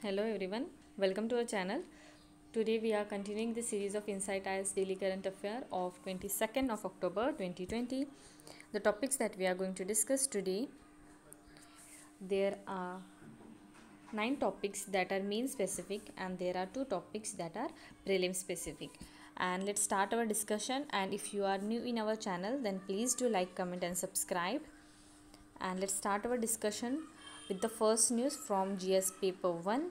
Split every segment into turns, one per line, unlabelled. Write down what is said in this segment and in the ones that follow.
Hello everyone, welcome to our channel. Today we are continuing the series of Insight IAS Daily Current Affair of 22nd of October 2020. The topics that we are going to discuss today, there are 9 topics that are mean specific and there are 2 topics that are prelim specific. And let's start our discussion, and if you are new in our channel then please do like, comment and subscribe. And let's start our discussion with the first news from GS paper 1,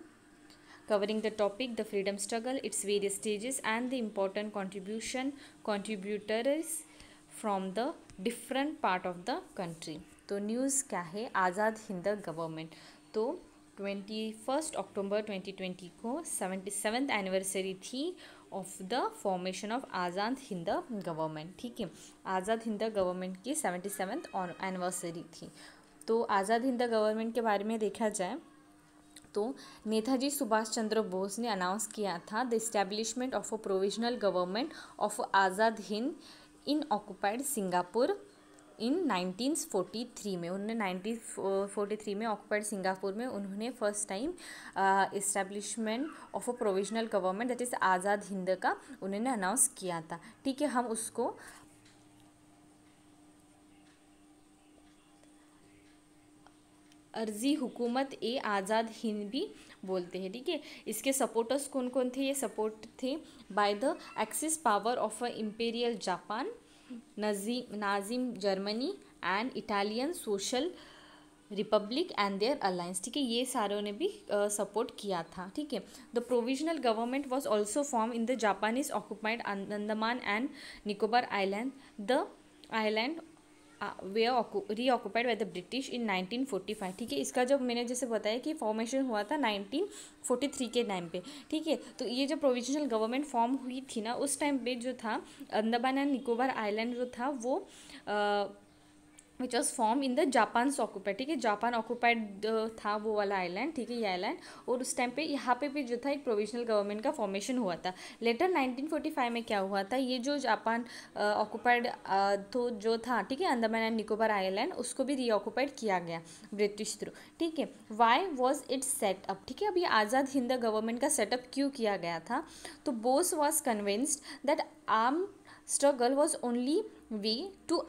covering the topic the freedom struggle, its various stages and the important contributors from the different part of the country. तो news क्या है, Azad Hind government. तो 21 अक्टूबर 2020 को 77th anniversary थी of the formation of Azad Hind government. ठीक है, Azad Hind government की 77th anniversary थी। तो आज़ाद हिंद गवर्नमेंट के बारे में देखा जाए तो नेताजी सुभाष चंद्र बोस ने अनाउंस किया था the establishment of a provisional government of Azad Hind in occupied Singapore in 1943 में। उन्होंने 1943 में ऑक्युपाइड सिंगापुर में उन्होंने first time establishment of a provisional government that is Azad Hind का उन्होंने अनाउंस किया था। ठीक है, हम उसको अर्जी हुकूमत ए आज़ाद हिंद भी बोलते हैं। ठीक है, इसके सपोर्टर्स कौन कौन थे? ये सपोर्ट थे by the axis power of imperial Japan, Nazi Germany and Italian social republic and their alliance. ठीक है, ये सारों ने भी सपोर्ट किया था। ठीक है, the provisional government was also form in the Japanese occupied Andaman and Nicobar island. The island way रीऑक्युपाइड by the British in 1945। ठीक है, इसका जब मैंने जैसे बताया कि फॉर्मेशन हुआ था 1943 के टाइम पे। ठीक है, तो ये जब प्रोविजनल गवर्नमेंट फॉर्म हुई थी ना, उस टाइम पे जो था अंडमान एंड निकोबार आइलैंड जो था वो which was form in the Japan occupied. ठीक है, जापान ऑक्युपाइड था वो वाला आइलैंड। ठीक है, ये आइलैंड, और उस टाइम पे यहाँ पे भी जो था एक प्रोविजनल गवर्नमेंट का फॉर्मेशन हुआ था। लेटर 1945 में क्या हुआ था, ये जो जापान ऑक्युपाइड तो जो था, ठीक है, अंडमान एंड निकोबार आइलैंड, उसको भी रीऑक्युपाइड किया गया ब्रिटिश थ्रू। ठीक है, वाई वॉज इट सेटअप? ठीक है, अब ये आज़ाद हिंद गवर्नमेंट का सेटअप क्यों किया गया था? तो Bose was convinced that arm struggle was only way to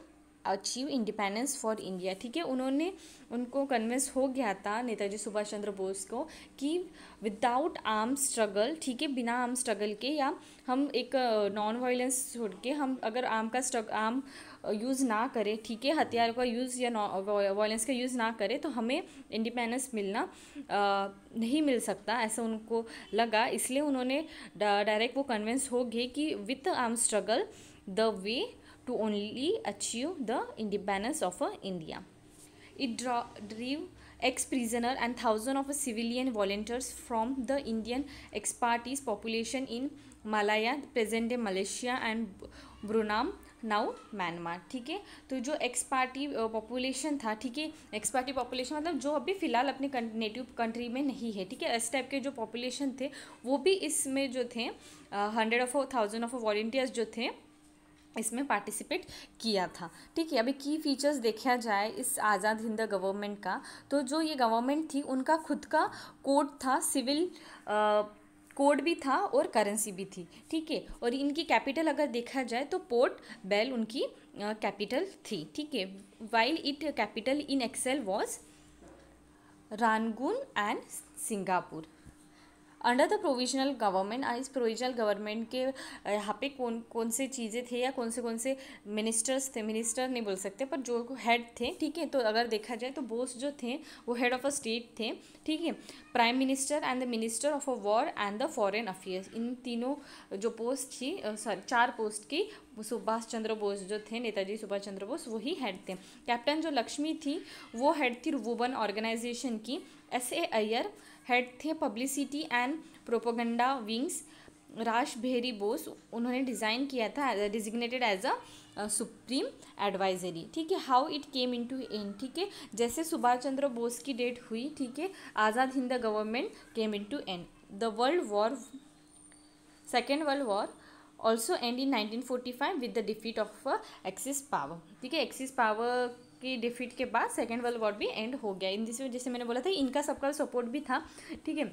achieve independence for India. ठीक है, उनको कन्विंस हो गया था नेताजी सुभाष चंद्र बोस को कि विदाउट आर्म स्ट्रगल, ठीक है, बिना आर्म स्ट्रगल के या हम एक नॉन वायलेंस छोड़ के हम अगर आर्म यूज़ ना करें, ठीक है, हथियार का यूज़ या वायलेंस का यूज़ ना करें तो हमें इंडिपेंडेंस मिलना नहीं मिल सकता, ऐसा उनको लगा। इसलिए उन्होंने डायरेक्ट वो कन्विंस हो गए कि with arm struggle the way to only achieve the independence of India. It drove ex-prisoner and thousands of civilian volunteers from the Indian ex-parties population in Malaya, present day Malaysia and Brunei, now Myanmar. ठीक है, तो जो x party population था, ठीक है, x party population मतलब जो अभी फ़िलहाल अपने नेटिव कंट्री में नहीं है। ठीक है, इस टाइप के जो पॉपुलेशन थे वो भी इसमें जो थे 100,000 ऑफ वॉलंटियर्स जो थे इसमें पार्टिसिपेट किया था। ठीक है, अभी की फीचर्स देखा जाए इस आज़ाद हिंद गवर्नमेंट का, तो जो ये गवर्नमेंट थी उनका खुद का कोड था, सिविल कोड भी था और करेंसी भी थी। ठीक है, और इनकी कैपिटल अगर देखा जाए तो पोर्ट बेल उनकी कैपिटल थी। ठीक है, while it capital in excel was Rangoon and Singapore. Under the provisional government, इस प्रोविजनल गवर्नमेंट के यहाँ पे कौन से चीज़ें थे या कौन से मिनिस्टर्स थे, मिनिस्टर नहीं बोल सकते पर जो हेड थे। ठीक है, तो अगर देखा जाए तो बोस जो थे वो हेड ऑफ अ स्टेट थे। ठीक है, prime minister and the minister of a war and the foreign affairs, इन तीनों जो पोस्ट थी, 4 पोस्ट की सुभाष चंद्र बोस जो थे, नेताजी सुभाष चंद्र बोस वही हेड थे। कैप्टन जो लक्ष्मी थी वो हेड थी वुमेन ऑर्गेनाइजेशन की। S.A. अय्यर हेड थे publicity and propaganda wings. Raj Bihari Bose उन्होंने डिज़ाइन किया था, designated as a supreme advisory. ठीक है, how it came into end, ठीक है, जैसे सुभाष चंद्र बोस की डेट हुई, ठीक है, Azad Hind government came into end. The second world war also end in 1945 with the defeat of axis power. ठीक है, एक्सिस पावर की डिफीट के बाद सेकेंड वर्ल्ड वॉर भी एंड हो गया। इन जिसमें जैसे मैंने बोला था इनका सबका सपोर्ट भी था। ठीक है,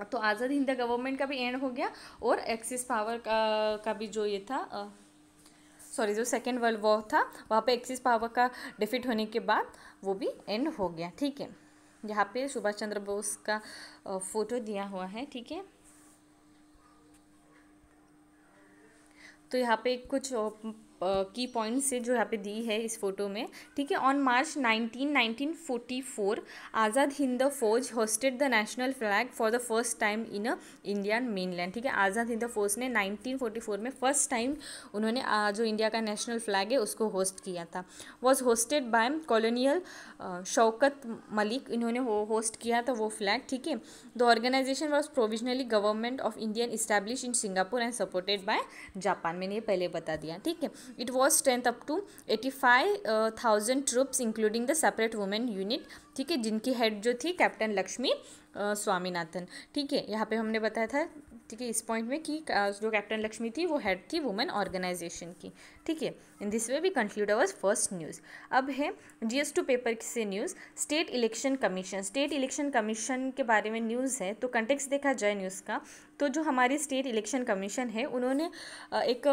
तो आज़ाद हिंद गवर्नमेंट का भी एंड हो गया, और एक्सिस पावर का भी जो ये था, सॉरी, जो सेकेंड वर्ल्ड वॉर था वहाँ पे एक्सिस पावर का डिफीट होने के बाद वो भी एंड हो गया। ठीक है, यहाँ पे सुभाष चंद्र बोस का फोटो दिया हुआ है। ठीक है, तो यहाँ पे कुछ की पॉइंट्स है जो यहाँ पे दी है इस फोटो में। ठीक है, ऑन मार्च 1944 आज़ाद हिंद फौज hosted the national flag for the first time in Indian mainland. ठीक है, आज़ाद हिंद फौज ने 1944 में फर्स्ट टाइम उन्होंने जो इंडिया का नेशनल फ्लैग है उसको होस्ट किया था। Was hosted by colonial Shaukat Malik, इन्होंने होस्ट किया था वो फ्लैग। ठीक है, the organisation was provisionally government of Indian establish in Singapore and supported by Japan, मैंने ये पहले बता दिया। ठीक है, it was strength up to 85,000 troops including the separate women unit. ठीक है, जिनकी हेड जो थी कैप्टन लक्ष्मी स्वामीनाथन। ठीक है, यहाँ पे हमने बताया था, ठीक है, इस पॉइंट में कि जो कैप्टन लक्ष्मी थी वो हेड थी वुमेन ऑर्गेनाइजेशन की। ठीक है, in this way we conclude our first news. अब है GS2 पेपर से news, state election commission. State election commission के बारे में न्यूज़ है, तो कंटेक्स्ट देखा जाए न्यूज़ का, तो जो हमारी स्टेट इलेक्शन कमीशन है उन्होंने एक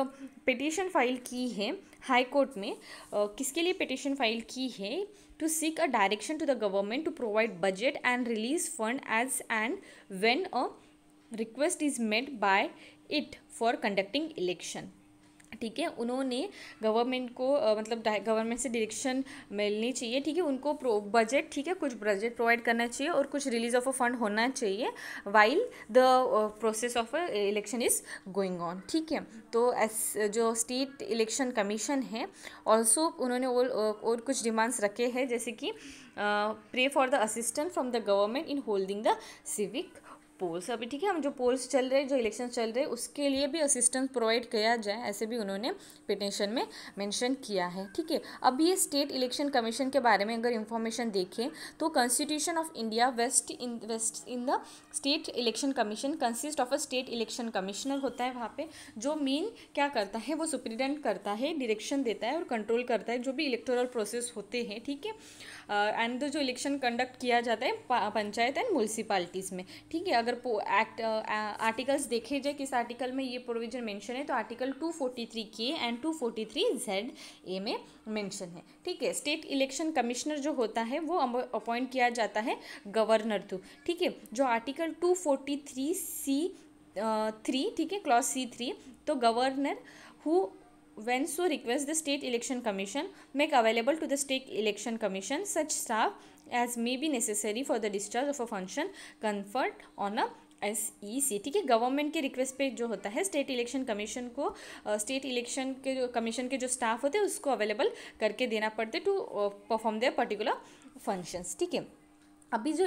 पिटीशन फाइल की है हाई कोर्ट में। किसके लिए पिटीशन फाइल की है? To seek a direction to the government to provide budget and release fund as and when a request is made by it for conducting election. ठीक है, उन्होंने गवर्नमेंट को मतलब गवर्नमेंट से डायरेक्शन मिलनी चाहिए। ठीक है, उनको बजट, ठीक है, कुछ बजट प्रोवाइड करना चाहिए और कुछ रिलीज ऑफ अ फंड होना चाहिए while the process of election is going on. ठीक है, तो जो स्टेट इलेक्शन कमीशन है ऑल्सो उन्होंने और कुछ डिमांड्स रखे हैं, जैसे कि pray for the assistant from the government in holding the civic polls. अभी ठीक है, हम जो पोल्स चल रहे, जो इलेक्शन चल रहे, उसके लिए भी असिस्टेंस प्रोवाइड किया जाए, ऐसे भी उन्होंने पिटीशन में मेंशन किया है। ठीक है, अब ये स्टेट इलेक्शन कमीशन के बारे में अगर इंफॉर्मेशन देखें तो constitution of India vest in the state election commission consist of a state election commissioner होता है वहाँ पे, जो मेन क्या करता है, वो सुप्रिटेंड करता है, डायरेक्शन देता है और कंट्रोल करता है जो भी इलेक्टोरल प्रोसेस होते हैं। ठीक है, एंड जो इलेक्शन कंडक्ट किया जाता है पंचायत एंड म्यूनसिपालिटीज़ में। ठीक है, अगर एक्ट आर्टिकल्स देखे जाए किस आर्टिकल में ये प्रोविजन मेंशन है, तो आर्टिकल 243K एंड 243ZA में मेंशन है। ठीक है, स्टेट इलेक्शन कमिश्नर जो होता है वो अपॉइंट किया जाता है गवर्नर थ्रू। ठीक है, जो आर्टिकल 243C3, ठीक है, क्लॉज C3, तो governor who when so request the state election commission make available to the state election commission such staff as may be necessary for the discharge of a function conferred on a SEC। ठीक है, government के request पे जो होता है state election commission को, state election के जो कमीशन के जो स्टाफ होते हैं उसको अवेलेबल करके देना पड़ते to perform their particular functions. ठीक है, अभी जो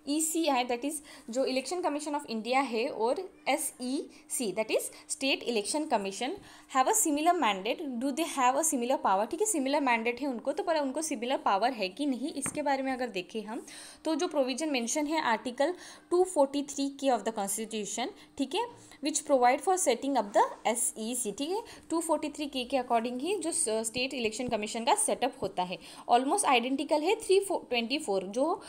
EC है दैट इज़ जो इलेक्शन कमीशन ऑफ इंडिया है, और SEC that is state election commission have a similar mandate. Do they have a similar power? ठीक है, सिमिलर मैंडेट है उनको, तो पर उनको सिमिलर पावर है कि नहीं, इसके बारे में अगर देखें हम, तो जो प्रोविजन मेंशन है article 243K of the constitution, ठीक है, which provide for setting up the SEC। ठीक है, 243K के अकॉर्डिंग ही जो स्टेट इलेक्शन कमीशन का सेटअप होता है ऑलमोस्ट आइडेंटिकल है 324 जो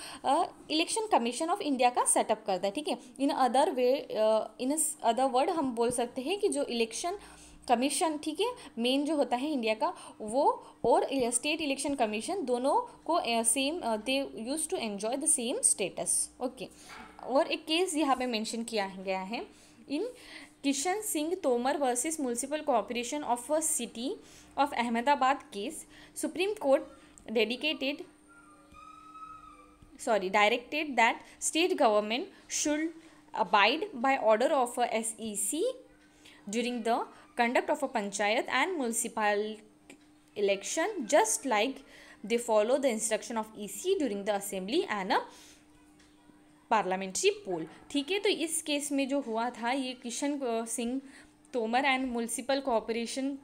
इलेक्शन कमीशन ऑफ इंडिया का सेटअप करता है। ठीक है, इन अदर वर्ड हम बोल सकते हैं कि जो इलेक्शन कमीशन, ठीक है, मेन जो होता है इंडिया का, वो और स्टेट इलेक्शन कमीशन दोनों को same, they use to enjoy the same status. Okay, और एक केस यहाँ पे मेंशन किया गया है in Kishan Singh Tomar versus municipal corporation of a city of Ahmedabad case, supreme court directed that state government should abide by order of a SEC during the conduct of a panchayat and municipal election, just like they follow the instruction of EC during the assembly and a parliamentary poll. ठीक है, तो इस case में जो हुआ था, ये Kishan Singh Tomar and municipal corporation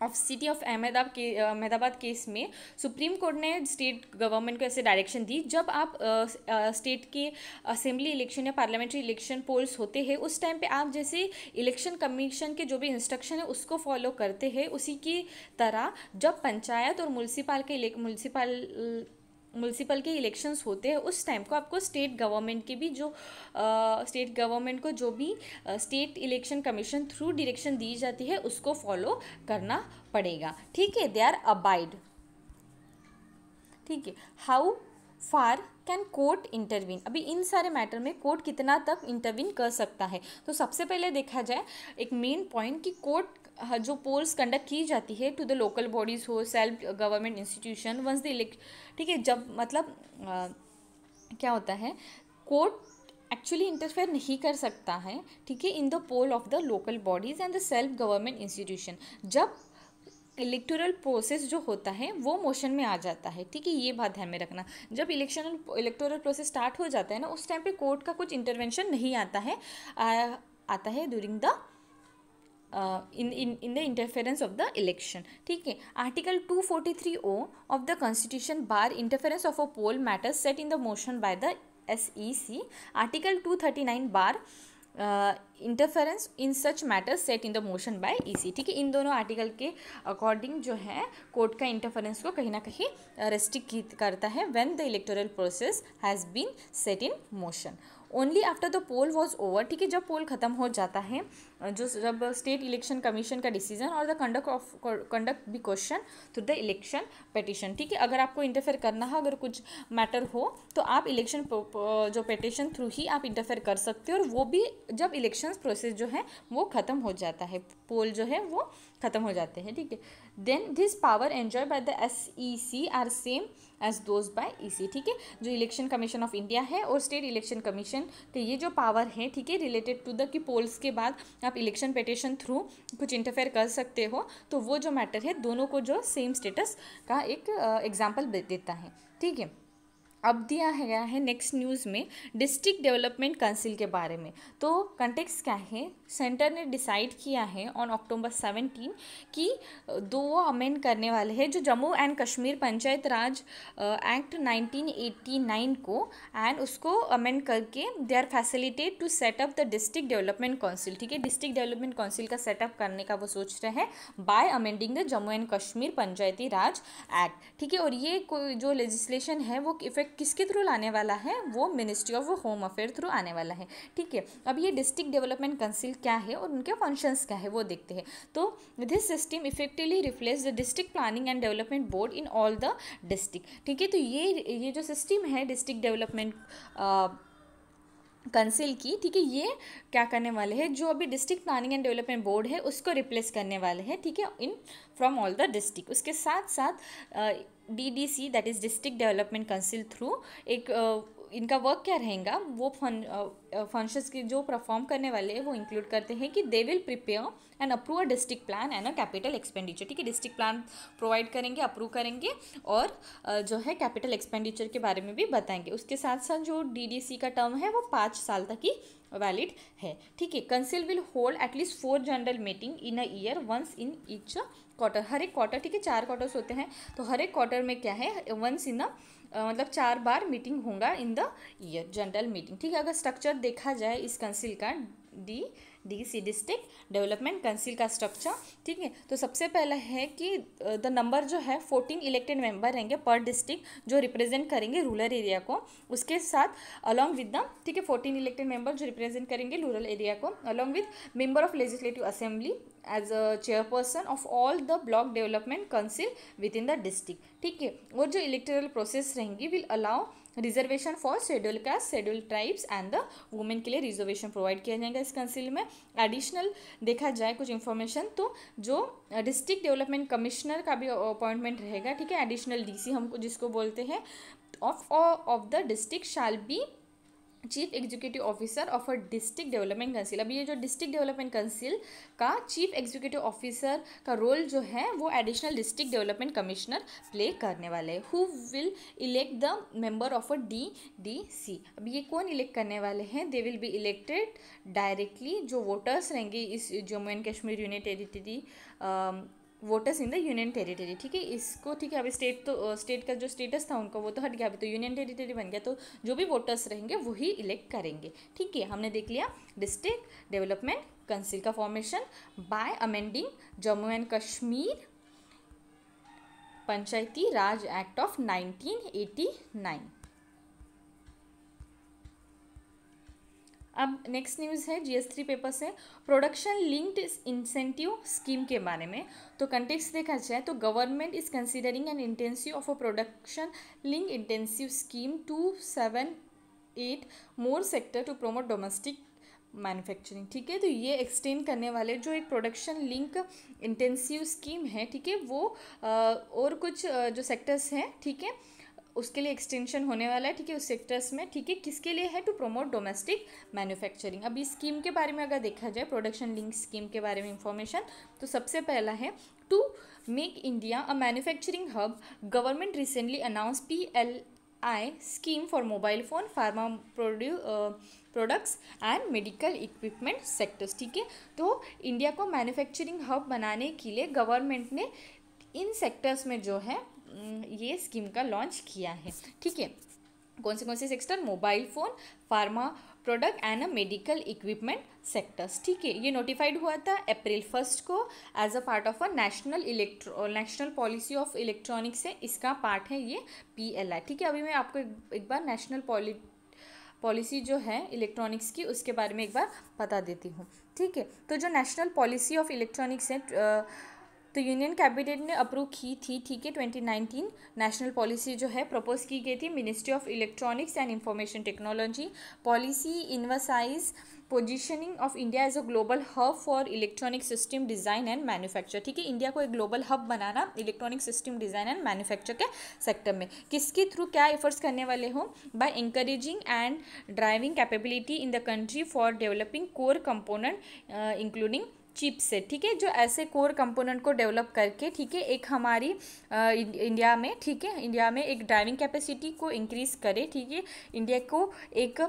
of city of Ahmedabad case में सुप्रीम कोर्ट ने स्टेट गवर्नमेंट को ऐसे डायरेक्शन दी, जब आप स्टेट के असेंबली इलेक्शन या पार्लियामेंट्री इलेक्शन पोल्स होते हैं उस टाइम पे आप जैसे इलेक्शन कमीशन के जो भी इंस्ट्रक्शन है उसको फॉलो करते हैं, उसी की तरह जब पंचायत और म्यूनसिपल म्यूनसिपल के इलेक्शंस होते हैं उस टाइम को आपको स्टेट गवर्नमेंट के भी जो स्टेट गवर्नमेंट को जो भी state election commission through direction दी जाती है उसको फॉलो करना पड़ेगा, ठीक है। दे आर अबाइड, ठीक है। How far can court intervene, अभी इन सारे मैटर में कोर्ट कितना तक इंटरवीन कर सकता है। तो सबसे पहले देखा जाए एक मेन पॉइंट कि कोर्ट जो पोल्स कंडक्ट की जाती है टू द लोकल बॉडीज हो, self government institution, once the elect, ठीक है, जब मतलब क्या होता है, कोर्ट एक्चुअली इंटरफेयर नहीं कर सकता है, ठीक है, in the poll of the local bodies and the self government institution, जब इलेक्टोरल प्रोसेस जो होता है वो मोशन में आ जाता है, ठीक है। ये बात ध्यान में रखना, जब इलेक्टोरल प्रोसेस स्टार्ट हो जाता है ना उस टाइम पे कोर्ट का कुछ इंटरवेंशन नहीं आता है, आता है during the in the interference of the election, ठीक है। Article 243O of the constitution bar interference of a poll matters set in the motion by the SEC, article 239 bar interference in such matters set in the motion by EC, ठीक है। इन दोनों article के according जो है court का interference को कहीं ना कहीं रेस्ट्रिक्ट करता है when the electoral process has been set in motion. Only after the poll was over, ठीक है, जब पोल खत्म हो जाता है, जो जब स्टेट इलेक्शन कमीशन का डिसीजन और the conduct be question through the election petition, ठीक है। अगर आपको इंटरफेयर करना है, अगर कुछ मैटर हो तो आप इलेक्शन जो पेटिशन थ्रू ही आप इंटरफेयर कर सकते हो, और वो भी जब इलेक्शन प्रोसेस जो है वो ख़त्म हो जाता है, पोल जो है वो ख़त्म हो जाते हैं, ठीक है। Then this power enjoy by the SEC are same as those by EC, ठीक है। जो इलेक्शन कमीशन ऑफ इंडिया है और स्टेट इलेक्शन कमीशन के ये जो पावर है, ठीक है, रिलेटेड टू द कि पोल्स के बाद आप इलेक्शन पेटिशन थ्रू कुछ इंटरफेयर कर सकते हो, तो वो जो मैटर है दोनों को जो सेम स्टेटस का एक एग्जाम्पल देता है, ठीक है। अब दिया गया है नेक्स्ट न्यूज़ में डिस्ट्रिक्ट डेवलपमेंट काउंसिल के बारे में। तो कंटेक्स्ट क्या है, सेंटर ने डिसाइड किया है ऑन अक्टूबर 17 कि दो अमेंड करने वाले हैं जो जम्मू एंड कश्मीर पंचायत राज एक्ट 1989 को, एंड उसको अमेंड करके they are facilitate to setup the district development council, ठीक है। डिस्ट्रिक्ट डेवलपमेंट काउंसिल का सेटअप करने का वो सोच रहे हैं by amending the Jammu and Kashmir Panchayati Raj act, ठीक है। और ये जो लेजिस्लेशन है वो इफेक्ट किसके थ्रू लाने वाला है, वो ministry of home affair through आने वाला है, ठीक है। अब ये डिस्ट्रिक्ट डेवलपमेंट काउंसिल क्या है और उनके फंक्शंस क्या है वो देखते हैं। तो this system effectively replace the district planning and development board in all the district, ठीक है। तो ये जो सिस्टम है डिस्ट्रिक्ट डेवलपमेंट काउंसिल की, ठीक है, ये क्या करने वाले हैं, जो अभी district planning and development board है उसको रिप्लेस करने वाले हैं, ठीक है, in from all the district. उसके साथ साथ DDC that is district development council through एक इनका वर्क क्या रहेगा, वो फंक्शंस की जो परफॉर्म करने वाले हैं वो इंक्लूड करते हैं कि they will prepare and approve a district plan and a capital expenditure, ठीक है। डिस्ट्रिक्ट प्लान प्रोवाइड करेंगे, अप्रूव करेंगे, और जो है कैपिटल एक्सपेंडिचर के बारे में भी बताएंगे। उसके साथ साथ जो DDC का टर्म है वो 5 साल तक ही वैलिड है, ठीक है। Council will hold at least 4 general meeting in a year once in each quarter, हर एक क्वार्टर, ठीक है, 4 क्वार्टर्स होते हैं, तो हर एक क्वार्टर में क्या है, वंस इन अ मतलब 4 बार मीटिंग होगा in the year, general meeting, ठीक है। अगर स्ट्रक्चर देखा जाए इस काउंसिल का, DDC डिस्ट्रिक्ट डेवलपमेंट काउंसिल का स्ट्रक्चर, ठीक है, तो सबसे पहला है कि द नंबर जो है 14 इलेक्टेड मेंबर रहेंगे पर डिस्ट्रिक्ट जो रिप्रेजेंट करेंगे रूरल एरिया को, उसके साथ अलॉन्ग विद द, ठीक है, 14 इलेक्टेड मेंबर जो रिप्रेजेंट करेंगे रूरल एरिया को, along with member of legislative assembly as a chairperson of all the block development council within the district, ठीक है। और जो इलेक्टोरल प्रोसेस रहेंगी will allow reservation for schedule caste, schedule tribes and the women के लिए reservation provide किया जाएगा इस काउंसिल में। एडिशनल देखा जाए कुछ इन्फॉर्मेशन, तो जो डिस्ट्रिक्ट डेवलपमेंट कमिश्नर का भी अपॉइंटमेंट रहेगा, ठीक है, एडिशनल DC हमको जिसको बोलते हैं, of the district shall be chief executive officer of a district development council. अब ये जो डिस्ट्रिक्ट डेवलपमेंट काउंसिल का चीफ एग्जीक्यूटिव ऑफिसर का रोल जो है वो additional district development commissioner play करने वाले हैं, who will elect the member of a DDC। अब ये कौन इलेक्ट करने वाले हैं, they will be elected directly, जो वोटर्स रहेंगे इस Jammu and Kashmir union territory, voters in the union territory, ठीक है। इसको, ठीक है, अभी स्टेट का जो स्टेटस था उनका वो तो हट गया, अभी तो यूनियन टेरिटरी बन गया, तो जो भी वोटर्स रहेंगे वही इलेक्ट करेंगे, ठीक है। हमने देख लिया डिस्ट्रिक्ट डेवलपमेंट काउंसिल का formation by amending Jammu and Kashmir Panchayati Raj act of 1989। अब नेक्स्ट न्यूज़ है GS3 पेपर से प्रोडक्शन लिंक्ड इंसेंटिव स्कीम के बारे में। तो कंटेक्स्ट देखा जाए तो government is considering an intensive of a production link intensive scheme 278 more sector to promote domestic manufacturing. ठीक है, तो ये एक्सटेंड करने वाले जो एक प्रोडक्शन लिंक इंटेंसिव स्कीम है, ठीक है, वो और कुछ जो सेक्टर्स हैं, ठीक है, उसके लिए एक्सटेंशन होने वाला है। ठीक है, उस सेक्टर्स में, ठीक है, किसके लिए है? To promote domestic manufacturing. अब इस स्कीम के बारे में अगर देखा जाए, प्रोडक्शन लिंक स्कीम के बारे में इंफॉर्मेशन, तो सबसे पहला है to make India a manufacturing hub. Government recently announce PLI scheme for mobile phone, pharma products and medical equipment sectors. ठीक है, तो इंडिया को मैन्युफैक्चरिंग हब बनाने के लिए गवर्नमेंट ने इन सेक्टर्स में जो है ये स्कीम का लॉन्च किया है। ठीक है, कौन से sector? Mobile phone, pharma product and medical equipment sectors. ठीक है, ये नोटिफाइड हुआ था April 1 को as a part of a national policy of electronics है, इसका पार्ट है ये PLI। ठीक है, अभी मैं आपको एक बार नेशनल पॉलिसी जो है इलेक्ट्रॉनिक्स की, उसके बारे में एक बार बता देती हूँ। ठीक है, तो जो नेशनल पॉलिसी ऑफ इलेक्ट्रॉनिक्स है, तो यूनियन कैबिनेट ने अप्रूव की थी। ठीक है, 2019 नेशनल पॉलिसी जो है प्रपोज की गई थी ministry of electronics and information technology. Policy envisages positioning of India as a global hub for electronic system design and manufacture. ठीक है, इंडिया को एक ग्लोबल हब बनाना electronic system design and manufacture के सेक्टर में। किसके थ्रू क्या efforts करने वाले हो? By encouraging and driving capability in the country for developing core component including chipset. ठीक है, जो ऐसे कोर कंपोनेंट को डेवलप करके, ठीक है, एक हमारी इंडिया में, ठीक है, इंडिया में एक ड्राइविंग कैपेसिटी को इंक्रीज़ करे। ठीक है, इंडिया को एक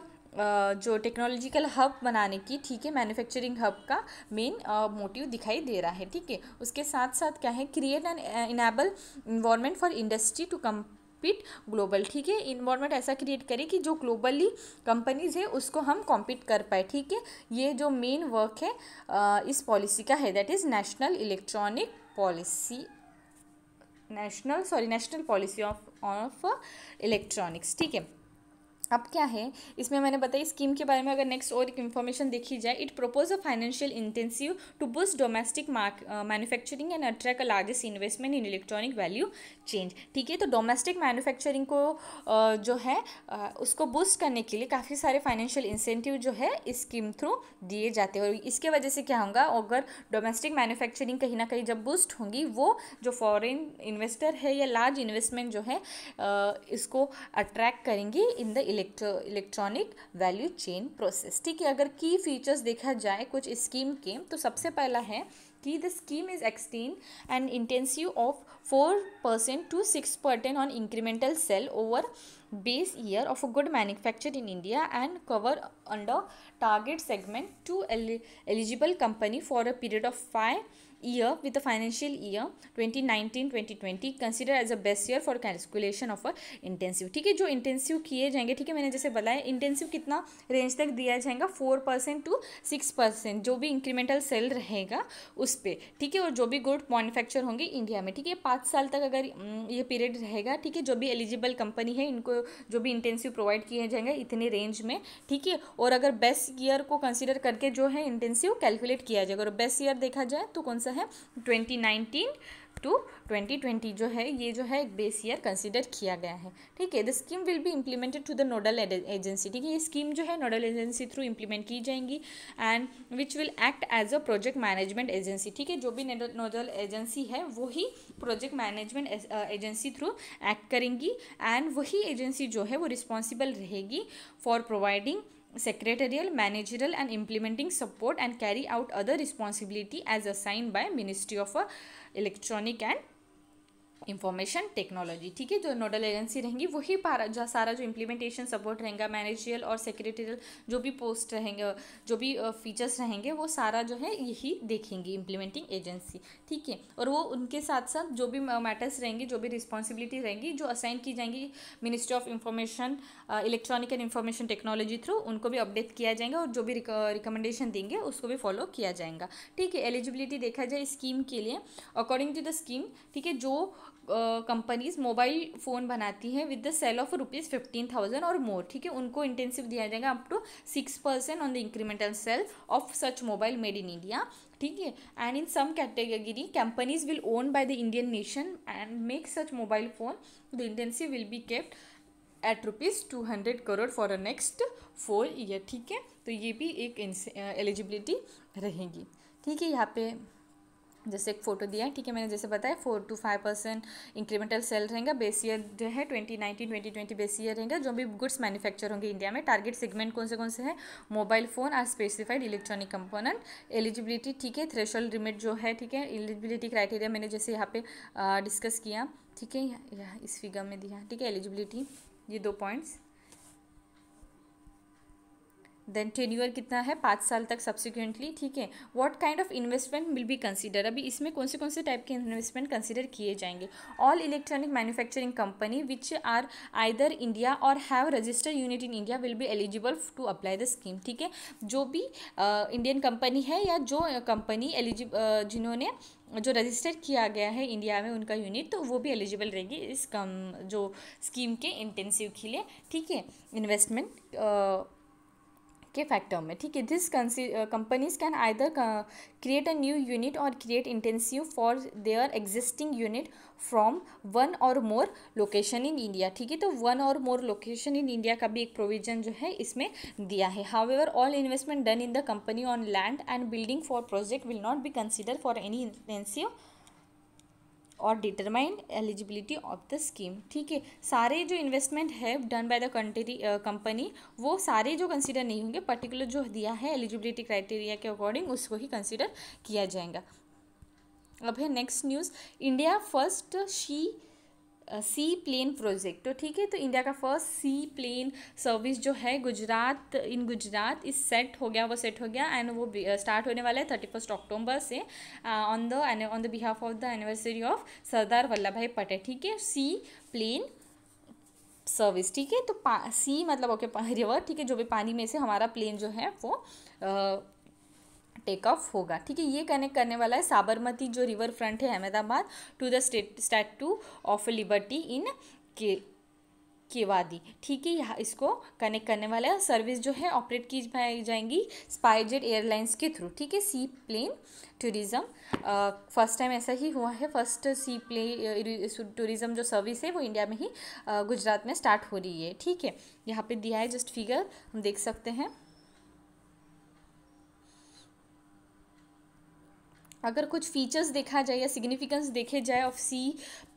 जो टेक्नोलॉजिकल हब बनाने की, ठीक है, मैन्युफैक्चरिंग हब का मेन मोटिव दिखाई दे रहा है। ठीक है, उसके साथ साथ क्या है? Create an enable environment for industry to compete global. ठीक है, इन्वायरमेंट ऐसा क्रिएट करे कि जो ग्लोबली कंपनीज है उसको हम कॉम्पीट कर पाए। ठीक है, ये जो मेन वर्क है इस पॉलिसी का है, that is national policy of electronics. ठीक है, अब क्या है इसमें मैंने बताई स्कीम के बारे में। अगर नेक्स्ट और एक इन्फॉर्मेशन देखी जाए, it propose a financial intensive to boost domestic manufacturing and attract a largest investment in electronic value change. ठीक है, तो डोमेस्टिक मैन्युफैक्चरिंग को जो है उसको बूस्ट करने के लिए काफ़ी सारे फाइनेंशियल इंसेंटिव जो है इस स्कीम थ्रू दिए जाते हैं। और इसके वजह से क्या होगा? अगर डोमेस्टिक मैन्युफैक्चरिंग कहीं ना कहीं जब बूस्ट होंगी, वो जो फॉरेन इन्वेस्टर है या लार्ज इन्वेस्टमेंट जो है इसको अट्रैक्ट करेंगी in the electronic value chain process. ठीक है, अगर की फीचर्स देखा जाए कुछ स्कीम के, तो सबसे पहला है कि the scheme is extend and intensive of 4% to 6% on incremental sell over base year of a good manufactured in India and cover under target segment to eligible company for a period of 5 year with the financial year 2019-2020 consider as a best year for calculation of a intensive। ठीक है, जो intensive किए जाएंगे, ठीक है, मैंने जैसे बताया इंटेंसिव कितना रेंज तक दिया जाएगा? 4% to 6%, जो भी इंक्रीमेंटल सेल रहेगा उस पर। ठीक है, और जो भी गुड मैन्युफैक्चर होंगे इंडिया में। ठीक है, 5 साल तक अगर ये पीरियड रहेगा, ठीक है, जो भी एलिजिबल कंपनी है इनको जो भी इंटेंसिव प्रोवाइड किए जाएंगे इतने रेंज में। ठीक है, और अगर बेस्ट ईयर को कंसिडर करके जो है इंटेंसिव कैलकुलेट किया जाएगा। और बेस्ट ईयर देखा जाए तो कौन सा है? 2019 to 2020 जो है, ये जो है एक बेस ईयर कंसिडर किया गया है। ठीक है, the scheme will be implemented to the nodal agency. ठीक है, ये स्कीम जो है नोडल एजेंसी थ्रू इम्प्लीमेंट की जाएंगी and which will act as a project management agency. ठीक है, जो भी नोडल एजेंसी है वही project management agency through act करेंगी एंड वही एजेंसी जो है वो रिस्पॉन्सिबल रहेगी for providing secretarial, managerial and implementing support and carry out other responsibility as assigned by Ministry of Electronic and information technology. ठीक है, जो नोडल एजेंसी रहेंगी वही सारा जो इम्प्लीमेंटेशन सपोर्ट रहेगा, मैनेजरियल और सेक्रेटरियल जो भी पोस्ट रहेंगे, जो भी फीचर्स रहेंगे, वो सारा जो है यही देखेंगी इम्प्लीमेंटिंग एजेंसी। ठीक है, और वो उनके साथ साथ जो भी मैटर्स रहेंगी, जो भी रिस्पॉन्सिबिलिटी रहेंगी जो असाइन की जाएंगी ministry of information electronic and information technology through, उनको भी अपडेट किया जाएगा और जो भी रिकमेंडेशन देंगे उसको भी फॉलो किया जाएगा। ठीक है, एलिजिबिलिटी देखा जाए स्कीम के लिए अकॉर्डिंग टू द स्कीम, ठीक है, जो कंपनीज मोबाइल फ़ोन बनाती हैं विद द सेल ऑफ ₹15,000 और मोर, ठीक है, उनको इंटेंसिव दिया जाएगा up to 6% on the incremental sale of such mobile made in India, ठीक है। And in some category companies will own by the Indian nation and make such mobile phone, the intensive will be kept at ₹200 crore for a next 4 year, ठीक है। तो ये भी एक eligibility रहेगी, ठीक है। यहाँ पे जैसे एक फ़ोटो दिया है, ठीक है, मैंने जैसे बताया 4 to 5% इंक्रीमेंटल सेल रहेगा। बेस ईयर जो है 2019-2020 बेस ईयर रहेगा। जो भी गुड्स मैन्युफैक्चर होंगे इंडिया में, टारगेट सेगमेंट कौन से हैं, mobile phone are specified electronic component. Eligibility, ठीक है, थ्रेशोल्ड लिमिट जो है, ठीक है, एलिजिबिलिटी क्राइटेरिया मैंने जैसे यहाँ पे डिस्कस किया, ठीक है, इस फिगर में दिया, ठीक है, एलिजिबिलिटी ये 2 पॉइंट्स। देन टेन्यूअर कितना है, 5 साल तक सब्सिक्वेंटली, ठीक है। What kind of investment will be consider, अभी इसमें कौन से टाइप के इन्वेस्टमेंट कंसीडर किए जाएंगे। All electronic manufacturing company which are either India और have registered unit in India will be eligible to apply the scheme, ठीक है। जो भी इंडियन कंपनी है या जो कंपनी जिन्होंने जो रजिस्टर किया गया है इंडिया में उनका यूनिट, तो वो भी एलिजिबल रहेगी इस जो स्कीम के इंटेंसिव के लिए, ठीक है, इन्वेस्टमेंट के फैक्टर में, ठीक है। This companies can either create a new unit और create intensive for their existing unit from 1 और मोर लोकेशन इन इंडिया, ठीक है। तो 1 और मोर लोकेशन इन इंडिया का भी एक प्रोविजन जो है इसमें दिया है। However all investment done in the company on land and building for project will not be consider for any intensive और determine eligibility of the scheme, ठीक है। सारे जो इन्वेस्टमेंट है डन बाय द कंपनी वो सारे जो कंसीडर नहीं होंगे, पर्टिकुलर जो दिया है एलिजिबिलिटी क्राइटेरिया के अकॉर्डिंग उसको ही कंसीडर किया जाएगा। अब है नेक्स्ट न्यूज़, इंडिया फर्स्ट सी प्लेन प्रोजेक्ट, तो ठीक है, तो इंडिया का फर्स्ट सी प्लेन सर्विस जो है गुजरात इस सेट हो गया एंड वो स्टार्ट होने वाला है 31 अक्टूबर से on the behalf of the anniversary of Sardar Vallabh Bhai Patel, ठीक है। सी प्लेन सर्विस, ठीक है, तो सी मतलब ओके रिवर, ठीक है, जो भी पानी में से हमारा प्लेन जो है वो टेक ऑफ होगा, ठीक है। ये कनेक्ट करने वाला है साबरमती जो रिवर फ्रंट है Ahmedabad to the Statue of Liberty in Kevadia, ठीक है, यहाँ इसको कनेक्ट करने वाला है। सर्विस जो है ऑपरेट की जाएंगी स्पाइसजेट एयरलाइंस के थ्रू, ठीक है। सी प्लेन टूरिज़्म फर्स्ट टाइम ऐसा ही हुआ है, फर्स्ट सी प्लेन टूरिज़्म जो सर्विस है वो इंडिया में ही गुजरात में स्टार्ट हो रही है, ठीक है। यहाँ पे दिया है जस्ट फिगर, हम देख सकते हैं। अगर कुछ फीचर्स देखा जाए या सिग्निफिकेंस देखे जाए of C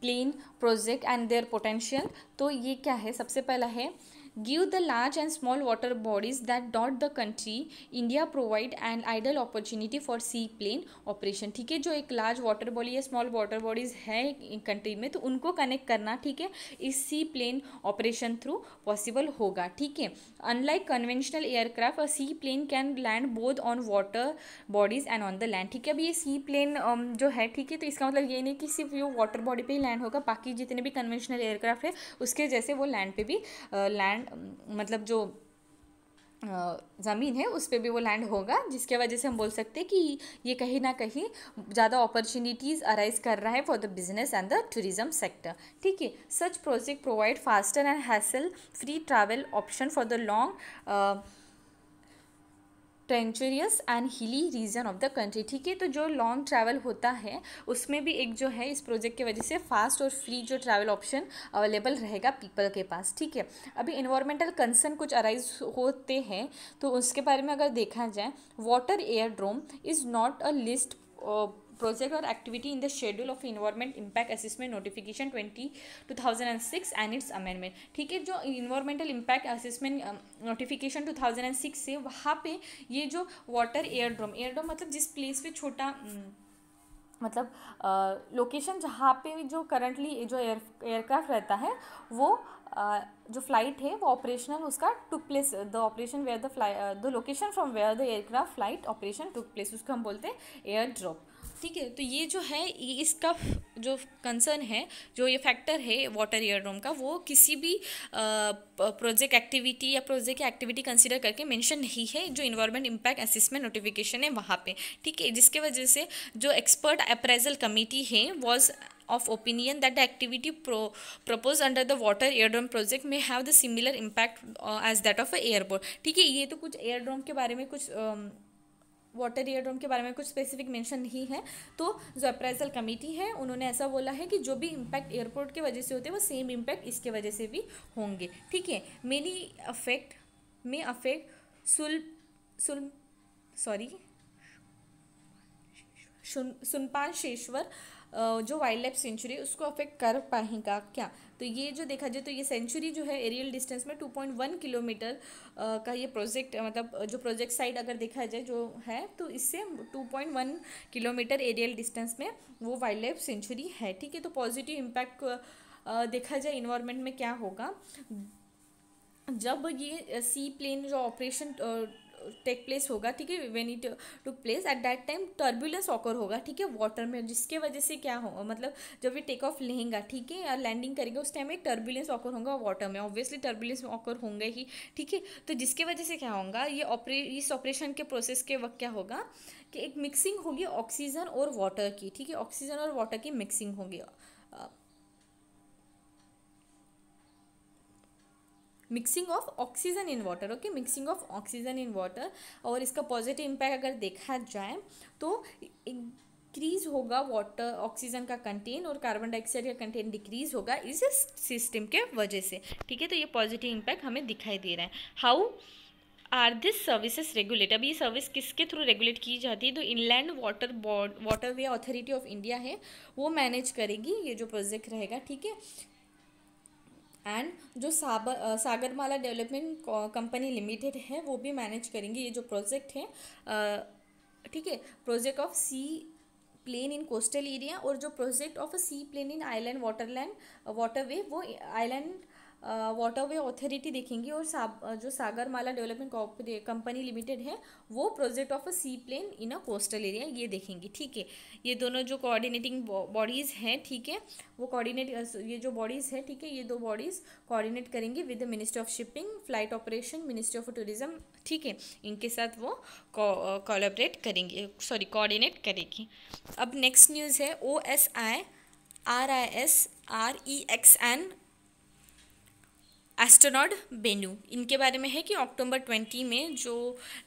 plane project and their potential, तो ये क्या है, सबसे पहला है give the large and small water bodies that dot the country India provide and ideal opportunity for seaplane operation, ठीक है। जो एक लार्ज वाटर बॉडी या स्मॉल वाटर बॉडीज़ है कंट्री में, तो उनको कनेक्ट करना, ठीक है, इस seaplane operation through possible होगा, ठीक है। Unlike conventional aircraft a C plane can land both on water bodies and on the land, ठीक है। अभी ये सी प्लेन जो है, ठीक है, तो इसका मतलब ये नहीं कि सिर्फ वो वाटर बॉडी पे ही लैंड होगा, बाकी जितने भी कन्वेंशनल एयरक्राफ्ट है उसके जैसे वो लैंड पे भी लैंड मतलब जो ज़मीन है उस पर भी वो लैंड होगा, जिसके वजह से हम बोल सकते हैं कि ये कहीं ना कहीं ज़्यादा अपॉर्चुनिटीज़ अराइज कर रहा है for the business and the tourism sector, ठीक है। Such project provide faster and hassle free travel option for the long treacherous and hilly region of the country, ठीक है। तो जो लॉन्ग ट्रैवल होता है उसमें भी एक जो है इस प्रोजेक्ट की वजह से फास्ट और फ्री जो ट्रैवल ऑप्शन अवेलेबल रहेगा पीपल के पास, ठीक है। अभी इन्वायरमेंटल कंसर्न कुछ अराइज होते हैं, तो उसके बारे में अगर देखा जाए, water aerodrome is not a list project or activity in the schedule of environment impact assessment notification 2006 and its amendment, ठीक है। जो environmental impact assessment notification 2006 से वहाँ पे ये जो वाटर एयरड्रोम मतलब जिस प्लेस पे छोटा मतलब लोकेशन जहाँ पे जो करंटली जो एयरक्राफ्ट रहता है वो जो फ्लाइट है वो ऑपरेशनल उसका took place, the operation where the location from where the aircraft flight operation took place, उसको हम बोलते हैं एयर ड्रॉप, ठीक है। तो ये जो है इसका जो कंसर्न है, जो ये फैक्टर है वाटर एयरड्रोम का, वो किसी भी प्रोजेक्ट एक्टिविटी या प्रोजेक्ट की एक्टिविटी कंसीडर करके मेंशन नहीं है जो इन्वायरमेंट इम्पैक्ट असेसमेंट नोटिफिकेशन है वहाँ पे, ठीक है। जिसके वजह से जो एक्सपर्ट अप्रेजल कमेटी है was of opinion that the activity proposed under the water airdrome project may have the similar impact as that of a airport. ठीक है, ये तो कुछ एयरड्रोम के बारे में, कुछ वाटर एयरड्रोम के बारे में कुछ स्पेसिफिक मेंशन नहीं है। तो जो अप्राइजल कमेटी है उन्होंने ऐसा बोला है कि जो भी इम्पैक्ट एयरपोर्ट के वजह से होते हैं वो सेम इम्पैक्ट इसके वजह से भी होंगे। ठीक है, मेनी अफेक्ट में अफेक्ट सुनपानशेश्वर जो वाइल्ड लाइफ सेंचुरी उसको अफेक्ट कर पाएगा क्या? तो ये जो देखा जाए तो ये सेंचुरी जो है एरियल डिस्टेंस में 2.1 किलोमीटर का ये प्रोजेक्ट, मतलब जो प्रोजेक्ट साइड अगर देखा जाए जो है तो इससे 2.1 किलोमीटर एरियल डिस्टेंस में वो वाइल्ड लाइफ सेंचुरी है। ठीक है, तो पॉजिटिव इम्पैक्ट देखा जाए इन्वायरमेंट में क्या होगा जब ये सी प्लेन जो ऑपरेशन टेक प्लेस होगा। ठीक है, when it took place at that time turbulence occur होगा। ठीक है, वाटर में, जिसके वजह से क्या होगा, मतलब जब ये टेक ऑफ लेगा, ठीक है, या लैंडिंग करेगा उस टाइम एक टर्बुलेंस ऑकर होगा वाटर में, ऑब्वियसली टर्बुलेंस ऑकर होंगे ही। ठीक है, तो जिसके वजह से क्या होगा, ये इस ऑपरेशन के प्रोसेस के वक्त क्या होगा कि एक मिक्सिंग होगी ऑक्सीजन और वाटर की। ठीक है, ऑक्सीजन और वाटर की मिक्सिंग होगी, mixing of oxygen in water. Okay, mixing of oxygen in water. और इसका पॉजिटिव इम्पैक्ट अगर देखा जाए तो इंक्रीज होगा वाटर ऑक्सीजन का कंटेन और कार्बन डाइऑक्साइड का कंटेन डिक्रीज होगा इस सिस्टम के वजह से। ठीक है, तो ये पॉजिटिव इम्पैक्ट हमें दिखाई दे रहा है। How are this services regulate? अब ये सर्विस किसके थ्रू रेगुलेट की जाती है? तो inland waterway authority of India है वो मैनेज करेगी ये जो प्रोजेक्ट रहेगा। ठीक है, एंड जो सागरमाला डेवलपमेंट कंपनी लिमिटेड है वो भी मैनेज करेंगे ये जो प्रोजेक्ट है। ठीक है, project of C plane in coastal area और जो project of C plane in island waterway वो आइलैंड वाटरवे अथॉरिटी देखेंगी। और जो सागरमाला डेवलपमेंट कंपनी लिमिटेड है वो project of a C plane in a coastal area ये देखेंगी। ठीक है, ये दोनों जो कोऑर्डिनेटिंग बॉडीज़ हैं, ठीक है, वो ये जो बॉडीज़ है, ठीक है, ये दो बॉडीज़ कोऑर्डिनेट करेंगी with the ministry of shipping, flight operation, ministry of tourism. ठीक है, इनके साथ वो कोलैबोरेट करेंगे, कोऑर्डिनेट करेगी। अब नेक्स्ट न्यूज़ है OSI RIS REXN astronaut Bennu. इनके बारे में है कि अक्टूबर 20 में जो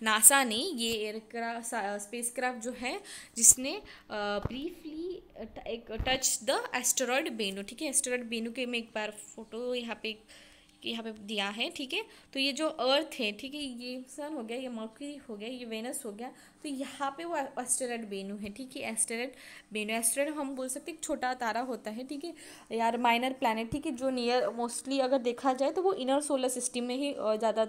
नासा ने ये स्पेसक्राफ्ट जो है जिसने ब्रीफली एक टच द एस्टेरॉयड बेनू। ठीक है, एस्टेरॉयड बेनू के मैं एक बार फोटो यहाँ पे दिया है। ठीक है, तो ये जो अर्थ है, ठीक है, ये सन हो गया, ये मर्क्यूरी हो गया, ये वेनस हो गया, तो यहाँ पे वो एस्टेरॉयड बेनू है। ठीक है, एस्टेरॉयड बेनू, एस्टेरॉयड हम बोल सकते हैं एक छोटा तारा होता है। ठीक है यार, माइनर प्लैनेट। ठीक है, जो नियर मोस्टली अगर देखा जाए तो वो इनर सोलर सिस्टम में ही ज़्यादा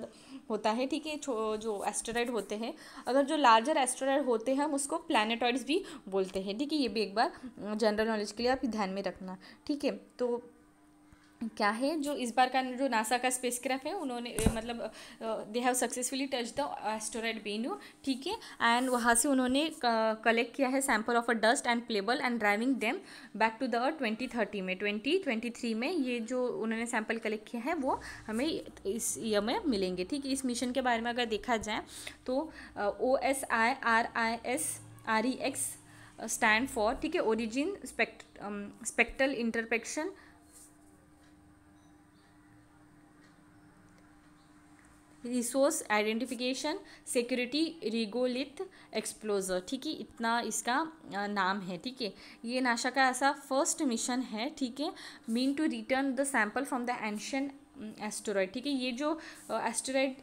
होता है। ठीक है, जो एस्टेरॉयड होते हैं, अगर जो लार्जर एस्टेरॉयड होते हैं हम उसको प्लैनेटॉइड्स भी बोलते हैं। ठीक है, ये भी एक बार जनरल नॉलेज के लिए आप ध्यान में रखना। ठीक है, तो क्या है जो इस बार का जो नासा का स्पेसक्राफ्ट है उन्होंने मतलब they have successfully touch the asteroid Bennu. ठीक है, एंड वहाँ से उन्होंने कलेक्ट किया है sample of a dust and pebble and driving them back to the earth 2030 में। 2023 में ये जो उन्होंने सैंपल कलेक्ट किया है वो हमें इस ईयर में मिलेंगे। ठीक है, इस मिशन के बारे में अगर देखा जाए तो OSI RIS REX stand for, ठीक है, origin spectral interpretation resource identification security regolith एक्सप्लोजर। ठीक है, इतना इसका नाम है। ठीक है, ये नासा का ऐसा फर्स्ट मिशन है। ठीक है, mean to return the sample from the ancient asteroid. ठीक है, ये जो एस्टेरॉयड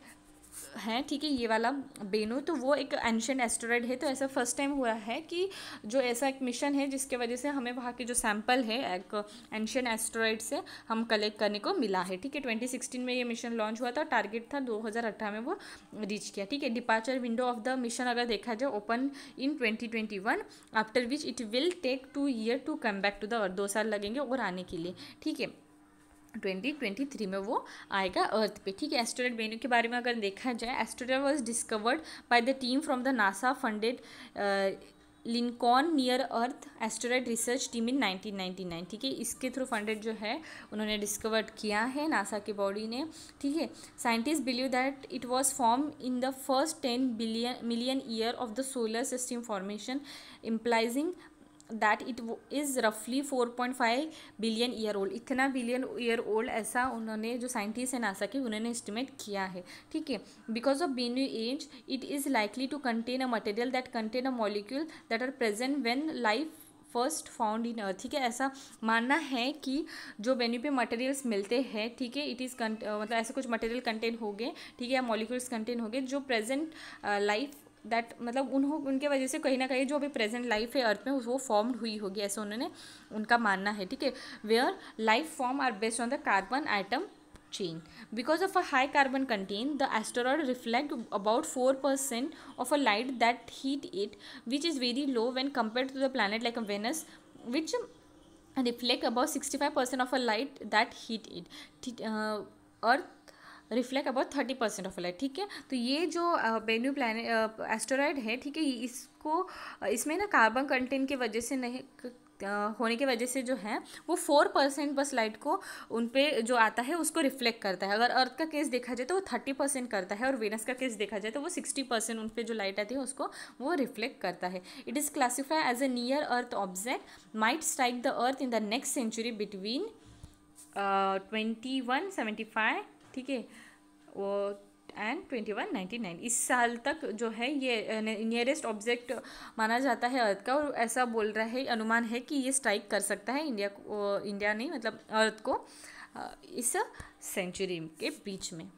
है, ठीक है, ये वाला बेनू, तो वो एक एंशिएंट एस्टेरॉयड है। तो ऐसा फर्स्ट टाइम हुआ है कि जो ऐसा एक मिशन है जिसके वजह से हमें वहाँ के जो सैंपल है एक एंशिएंट एस्टेरॉयड से हम कलेक्ट करने को मिला है। ठीक है, 2016 में ये मिशन लॉन्च हुआ था, टारगेट था 2018 में वो रीच किया। ठीक है, departure window of the mission अगर देखा जाए open in 2021 after which it will take 2 year to come back to the earth. 2 साल लगेंगे और आने के लिए। ठीक है, 2023 में वो आएगा अर्थ पे। ठीक है, एस्टेरॉयड बेनू के बारे में अगर देखा जाए, asteroid was discovered by the team from the NASA funded Lincoln near earth asteroid research team in 1999। ठीक है, इसके थ्रू फंडेड जो है उन्होंने डिस्कवर्ड किया है नासा की बॉडी ने। ठीक है, scientist believe that it was form in the first 10 million year of the solar system formation implying that it is रफली 4.5 बिलियन ईयर ओल्ड, इतना बिलियन ईयर ओल्ड ऐसा उन्होंने जो साइंटिस्ट है नासा के उन्होंने एस्टिमेट किया है, ठीक है। Because of Bennu as it is likely to contain a material that contain a molecule that are present when life first found in earth, ठीक है। ऐसा मानना है कि जो बेन्यू पे मटेरियल्स मिलते हैं, ठीक है, इट इज़ मतलब ऐसे कुछ मटेरियल कंटेन हो गए, ठीक है, या मॉलिक्यूल्स कंटेन हो गए जो प्रेजेंट लाइफ दैट मतलब उनके वजह से कहीं ना कहीं जो अभी प्रेजेंट लाइफ है अर्थ में वो फॉर्म्ड हुई होगी, ऐसा उन्होंने उनका मानना है, ठीक है। Where life form are based on the carbon atom chain. Because of a high carbon content, the asteroid reflect about 4% of a light that hit it, which is very low when compared to the planet like Venus, which reflect about 65% of a light that hit it. Earth reflect about 30% of light, ठीक है। तो ये जो बेन्यू planet asteroid है, ठीक है, इसको इसमें ना कार्बन कंटेंट की वजह से नहीं होने की वजह से जो है वो 4% बस लाइट को उन पे जो आता है उसको रिफ्लेक्ट करता है। अगर अर्थ का केस देखा जाए तो वो 30% करता है, और वेनस का केस देखा जाए तो वो 60% उन पे जो लाइट आती है उसको वो रिफ्लेक्ट करता है। It is classified as a near earth object might strike the earth in the next century between 2175, ठीक है, वो एंड 2199 इस साल तक जो है ये नियरेस्ट ऑब्जेक्ट माना जाता है अर्थ का, और ऐसा बोल रहा है, अनुमान है कि ये स्ट्राइक कर सकता है इंडिया नहीं मतलब अर्थ को इस सेंचुरी के बीच में।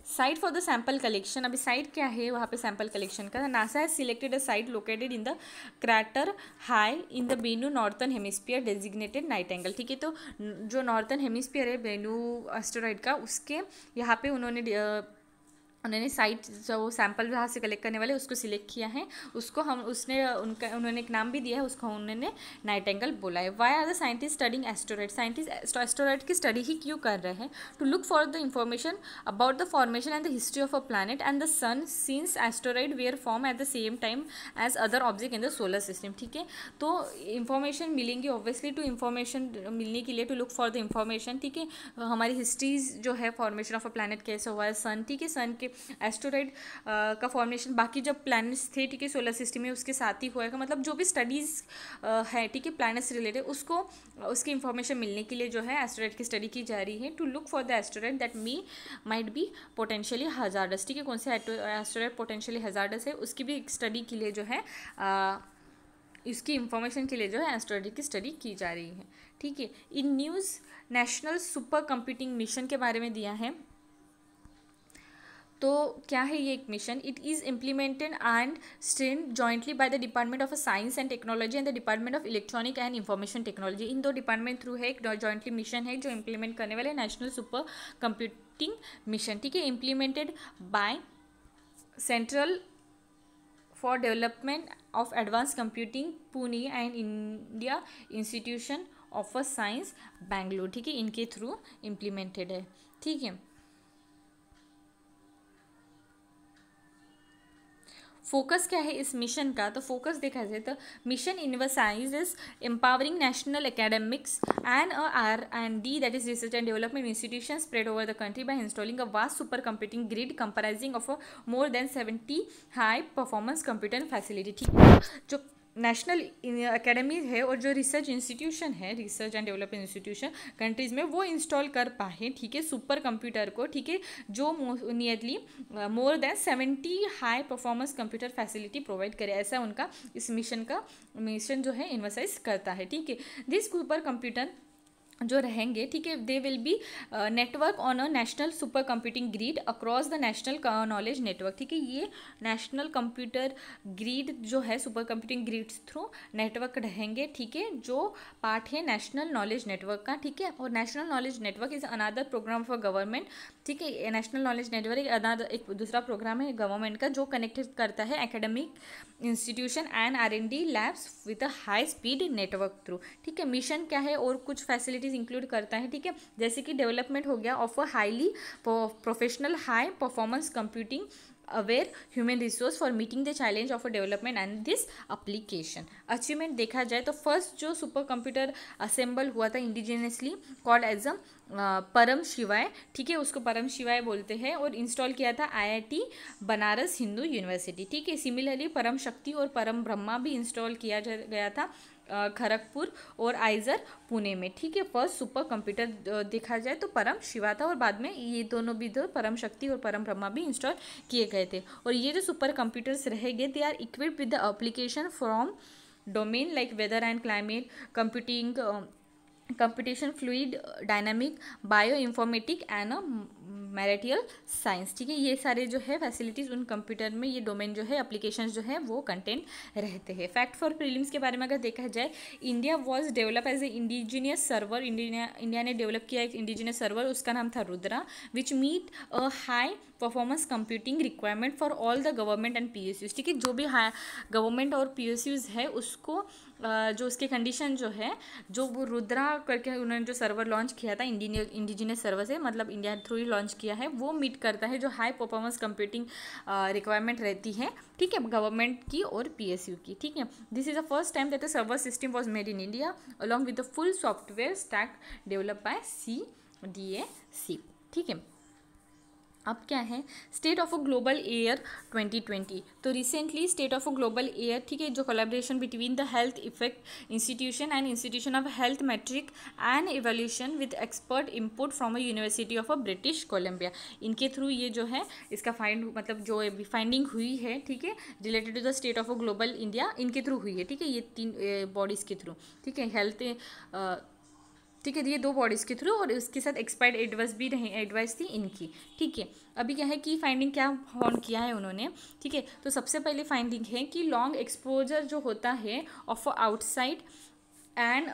Site for the sample collection, अभी साइट क्या है वहाँ पे सैम्पल कलेक्शन का, NASA has selected a site located in the crater high in the Bennu northern hemisphere designated Nightingale, ठीक है। तो जो नॉर्थर्न हेमिस्फीयर है बेन्यू एस्टेरॉयड का, उसके यहाँ पे उन्होंने साइट जो सैंपल जहाँ से कलेक्ट करने वाले उसको सिलेक्ट किया है, उसको उन्होंने एक नाम भी दिया है, उसको उन्होंने नाइट एंगल बोला है। Why are the scientist studying asteroid, scientist asteroid की स्टडी ही क्यों कर रहे हैं? To look for the information about the formation and the history of a planet and the sun since asteroid were form at the same time as other object in the solar system, ठीक है। तो information मिलेंगी obviously, to information मिलने के लिए to look for the information, ठीक है। हमारी हिस्ट्रीज जो है फॉर्मेशन ऑफ अ प्लानट कैसे हुआ है, सन, ठीक है, सन के एस्टेरॉयड का फॉर्मेशन बाकी जब प्लैनेट्स थे, ठीक है, सोलर सिस्टम में उसके साथ ही होएगा, मतलब जो भी स्टडीज़ है, ठीक है, प्लैनेट्स से रिलेटेड उसकी इंफॉर्मेशन मिलने के लिए जो है एस्टेरॉयड की स्टडी की जा रही है। To look for the asteroid that might be potentially hazardous, ठीक है, कौन से एस्टेरॉयड पोटेंशियली हजार्डस है उसकी भी स्टडी के लिए जो है इसकी इंफॉर्मेशन के लिए जो है एस्टेरॉयड की स्टडी की जा रही है, ठीक है। In news national super computing mission के बारे में दिया है। तो क्या है ये एक mission? It is implemented and strand jointly by the department of science and technology and the department of electronic and information technology. इन दो डिपार्टमेंट थ्रू है एक जॉइंटली मिशन है जो इम्प्लीमेंट करने वाले नेशनल सुपर कंप्यूटिंग मिशन, ठीक है। Implemented by central for development of advance computing Pune and India institution of a science Bengaluru, ठीक है, इनके थ्रू इम्प्लीमेंटेड है, ठीक है। फोकस क्या है इस मिशन का? तो फोकस देखा जाए तो mission envisages empowering national academics and R&D that is research and development institution spread over the country by installing a vast super computing grid comprising of more than 70 high performance computer facility, ठीक है। जो national academy है और जो research institution है, research and development institution countries में, वो install कर पाए, ठीक है, सुपर कंप्यूटर को, ठीक है, जो नियरली मोर than 70 high performance computer facility provide करे, ऐसा उनका इस मिशन जो है इन्वर्साइज करता है, ठीक है। दिस सुपर कंप्यूटर जो रहेंगे, ठीक है, they will be network on a national super computing grid across the national knowledge network, ठीक है। ये नेशनल कंप्यूटर ग्रिड जो है super computing grid through network रहेंगे, ठीक है, जो पार्ट है नेशनल नॉलेज नेटवर्क का, ठीक है। और national knowledge network is another program for government, ठीक है। नेशनल नॉलेज नेटवर्क एक दूसरा प्रोग्राम है गवर्नमेंट का जो कनेक्ट करता है academic institution and R&D labs with a high speed network through, ठीक है। मिशन क्या है और कुछ फैसिलिटीज इंक्लूड करता है, ठीक है, जैसे कि डेवलपमेंट हो गया of a highly professional high performance computing aware human resource for meeting the challenge of a development and this application. Achievement देखा जाए तो फर्स्ट जो सुपर कंप्यूटर असेंबल हुआ था इंडिजिनियसली कॉल्ड एज अ परम शिवाय, ठीक है, उसको परम शिवाय बोलते हैं, और इंस्टॉल किया था IIT बनारस हिंदू यूनिवर्सिटी, ठीक है। सिमिलरली परम शक्ति और परम ब्रह्मा भी इंस्टॉल किया गया था खड़गपुर और आइजर पुणे में, ठीक है। फर्स्ट सुपर कंप्यूटर देखा जाए तो परम शिवा था, और बाद में ये दोनों भी दो परम शक्ति और परम ब्रह्मा भी इंस्टॉल किए गए थे। और ये जो सुपर कंप्यूटर्स रहेंगे, they are equipped with the application from domain like weather and climate computing, computation, fluid dynamic, bio informatic and material science, ठीक है। ये सारे जो है फैसिलिटीज़ उन कंप्यूटर में, ये डोमेन जो है, एप्लीकेशंस जो है वो कंटेंट रहते हैं। फैक्ट फॉर प्रीलिम्स के बारे में अगर देखा जाए, India was develop as a indigenous server, India ने डेवलप किया एक इंडिजीनियस सर्वर, उसका नाम था Rudra, which meet a high performance computing requirement for all the government and PSUs, ठीक है। जो भी हाई गवर्नमेंट और PSUs है उसको जो उसके कंडीशन जो है, जो वो रुद्रा करके उन्होंने जो सर्वर लॉन्च किया था इंडिजिनियस सर्वर से, मतलब इंडिया थ्रू ही लॉन्च किया है, वो मीट करता है जो हाई परफॉर्मेंस कंप्यूटिंग रिक्वायरमेंट रहती है, ठीक है, गवर्नमेंट की और PSU की, ठीक है। This is the first time that the server system was made in India along with the full software stack develop by CDAC, ठीक है। अब क्या है, state of a global air 2020, तो recently state of a global air, ठीक है, जो collaboration between the health effect institution and institution of health metric and evolution with expert input from a university of a British Colombia, इनके through ये जो है इसका मतलब जो फाइंडिंग हुई है, ठीक है, related to the state of a global India, इनके थ्रू हुई है, ठीक है, ये 3 बॉडीज़ के थ्रू, ठीक है, हेल्थ, ठीक है, ये 2 बॉडीज़ के थ्रू, और इसके साथ एक्सपायर्ड एडवाइस भी रहे, एडवाइस थी इनकी, ठीक है। अभी क्या है कि फाइंडिंग क्या फाउंड किया है उन्होंने, ठीक है। तो सबसे पहले फाइंडिंग है कि लॉन्ग एक्सपोजर जो होता है of outside and